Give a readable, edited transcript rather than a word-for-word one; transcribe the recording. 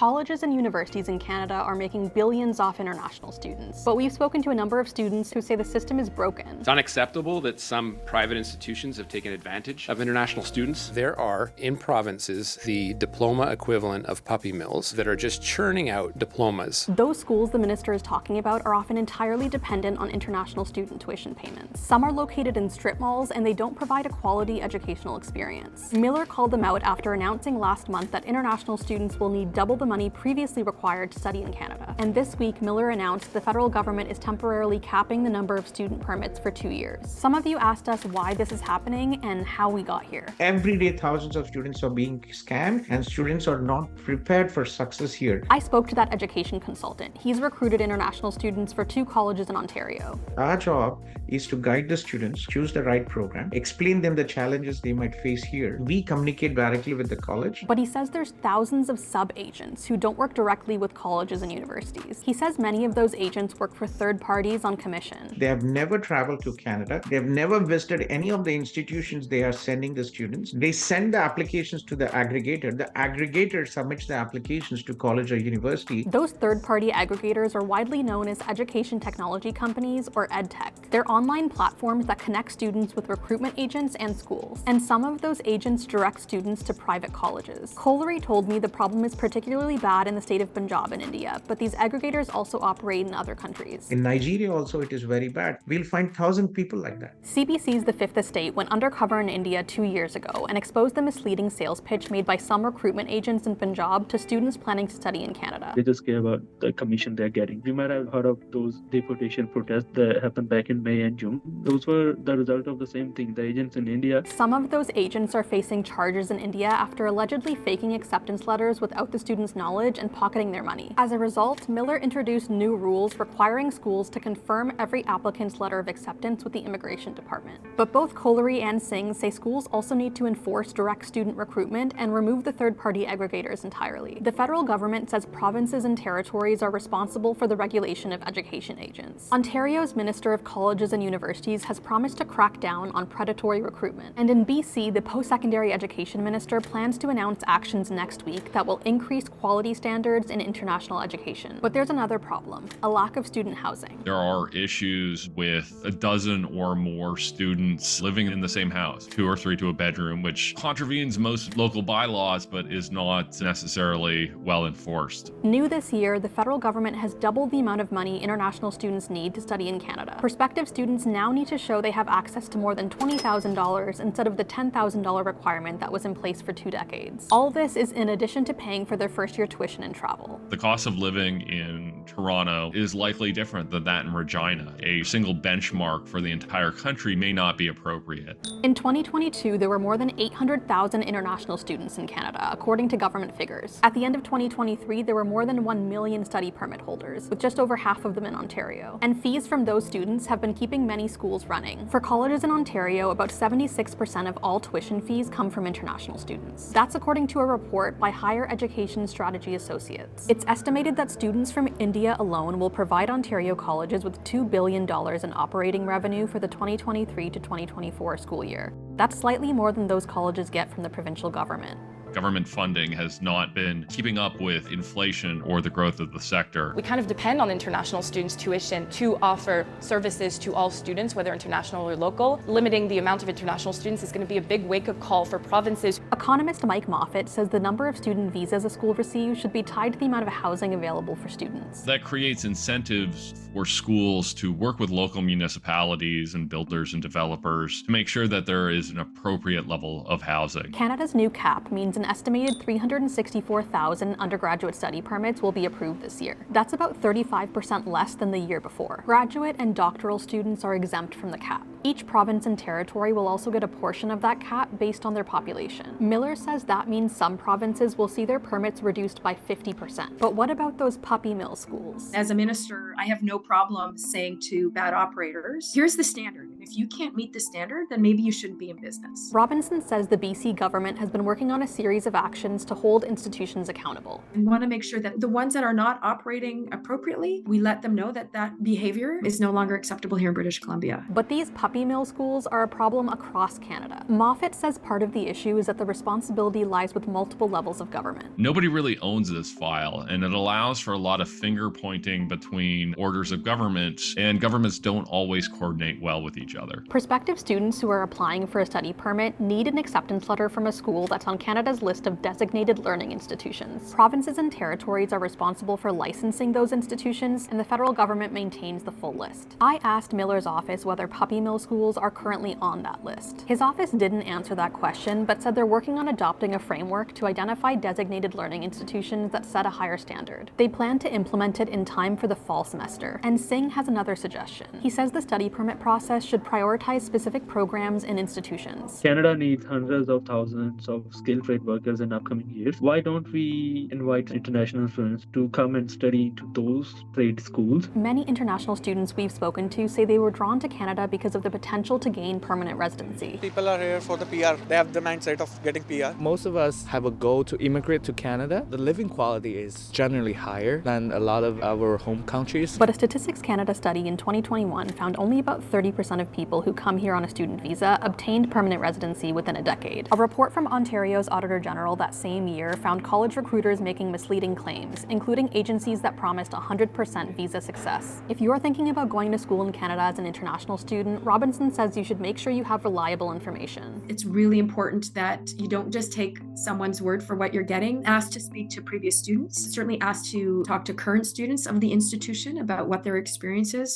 Colleges and universities in Canada are making billions off international students, but we've spoken to a number of students who say the system is broken. It's unacceptable that some private institutions have taken advantage of international students. There are, in provinces, the diploma equivalent of puppy mills that are just churning out diplomas. Those schools the minister is talking about are often entirely dependent on international student tuition payments. Some are located in strip malls and they don't provide a quality educational experience. Miller called them out after announcing last month that international students will need double the money previously required to study in Canada. And this week, Miller announced the federal government is temporarily capping the number of student permits for 2 years. Some of you asked us why this is happening and how we got here. Every day, thousands of students are being scammed and students are not prepared for success here. I spoke to that education consultant. He's recruited international students for 2 colleges in Ontario. Our job is to guide the students, choose the right program, explain them the challenges they might face here. We communicate directly with the college. But he says there's thousands of sub-agents who don't work directly with colleges and universities. He says many of those agents work for third parties on commission. They have never traveled to Canada. They have never visited any of the institutions they are sending the students. They send the applications to the aggregator. The aggregator submits the applications to college or university. Those third-party aggregators are widely known as education technology companies, or EdTech. They're online platforms that connect students with recruitment agents and schools. And some of those agents direct students to private colleges. Kolari told me the problem is particularly bad in the state of Punjab in India, but these aggregators also operate in other countries. In Nigeria also it is very bad. We'll find 1,000 people like that. CBC's The Fifth Estate went undercover in India 2 years ago and exposed the misleading sales pitch made by some recruitment agents in Punjab to students planning to study in Canada. They just care about the commission they're getting. You might have heard of those deportation protests that happened back in May and June. Those were the result of the same thing. The agents in India. Some of those agents are facing charges in India after allegedly faking acceptance letters without the students' knowledge and pocketing their money. As a result, Miller introduced new rules requiring schools to confirm every applicant's letter of acceptance with the Immigration Department. But both Kolari and Singh say schools also need to enforce direct student recruitment and remove the third-party aggregators entirely. The federal government says provinces and territories are responsible for the regulation of education agents. Ontario's Minister of Colleges and Universities has promised to crack down on predatory recruitment. And in BC, the post-secondary education minister plans to announce actions next week that will increase quality standards in international education. But there's another problem: a lack of student housing. There are issues with a dozen or more students living in the same house, 2 or 3 to a bedroom, which contravenes most local bylaws but is not necessarily well enforced. New this year, the federal government has doubled the amount of money international students need to study in Canada. Prospective students now need to show they have access to more than $20,000 instead of the $10,000 requirement that was in place for 2 decades. All this is in addition to paying for their first-year tuition and travel. The cost of living in Toronto is likely different than that in Regina. A single benchmark for the entire country may not be appropriate. In 2022, there were more than 800,000 international students in Canada, according to government figures. At the end of 2023, there were more than 1 million study permit holders, with just over half of them in Ontario. And fees from those students have been keeping many schools running. For colleges in Ontario, about 76% of all tuition fees come from international students. That's according to a report by Higher Education Strategy Associates. It's estimated that students from India alone will provide Ontario colleges with $2 billion in operating revenue for the 2023 to 2024 school year. That's slightly more than those colleges get from the provincial government. Government funding has not been keeping up with inflation or the growth of the sector. We kind of depend on international students' tuition to offer services to all students, whether international or local. Limiting the amount of international students is going to be a big wake-up call for provinces. Economist Mike Moffat says the number of student visas a school receives should be tied to the amount of housing available for students. That creates incentives for schools to work with local municipalities and builders and developers to make sure that there is an appropriate level of housing. Canada's new cap means an estimated 364,000 undergraduate study permits will be approved this year. That's about 35% less than the year before. Graduate and doctoral students are exempt from the cap. Each province and territory will also get a portion of that cap based on their population. Miller says that means some provinces will see their permits reduced by 50%. But what about those puppy mill schools? As a minister, I have no problem saying to bad operators, here's the standard. If you can't meet the standard, then maybe you shouldn't be in business. Robinson says the BC government has been working on a series of actions to hold institutions accountable. We want to make sure that the ones that are not operating appropriately, we let them know that that behavior is no longer acceptable here in British Columbia. But these puppy mill schools are a problem across Canada. Moffat says part of the issue is that the responsibility lies with multiple levels of government. Nobody really owns this file, and it allows for a lot of finger pointing between orders of government, and governments don't always coordinate well with each other. Prospective students who are applying for a study permit need an acceptance letter from a school that's on Canada's list of designated learning institutions. Provinces and territories are responsible for licensing those institutions, and the federal government maintains the full list. I asked Miller's office whether puppy mill schools are currently on that list. His office didn't answer that question, but said they're working on adopting a framework to identify designated learning institutions that set a higher standard. They plan to implement it in time for the fall semester. And Singh has another suggestion. He says the study permit process should prioritize specific programs and institutions. Canada needs hundreds of thousands of skilled trade workers in upcoming years. Why don't we invite international students to come and study to those trade schools? Many international students we've spoken to say they were drawn to Canada because of the potential to gain permanent residency. People are here for the PR. They have the mindset of getting PR. Most of us have a goal to immigrate to Canada. The living quality is generally higher than a lot of our home countries. But a Statistics Canada study in 2021 found only about 30% of people who come here on a student visa obtained permanent residency within a decade. A report from Ontario's Auditor General that same year found college recruiters making misleading claims, including agencies that promised 100% visa success. If you're thinking about going to school in Canada as an international student, Robinson says you should make sure you have reliable information. It's really important that you don't just take someone's word for what you're getting. Ask to speak to previous students. Certainly ask to talk to current students of the institution about what their experience is.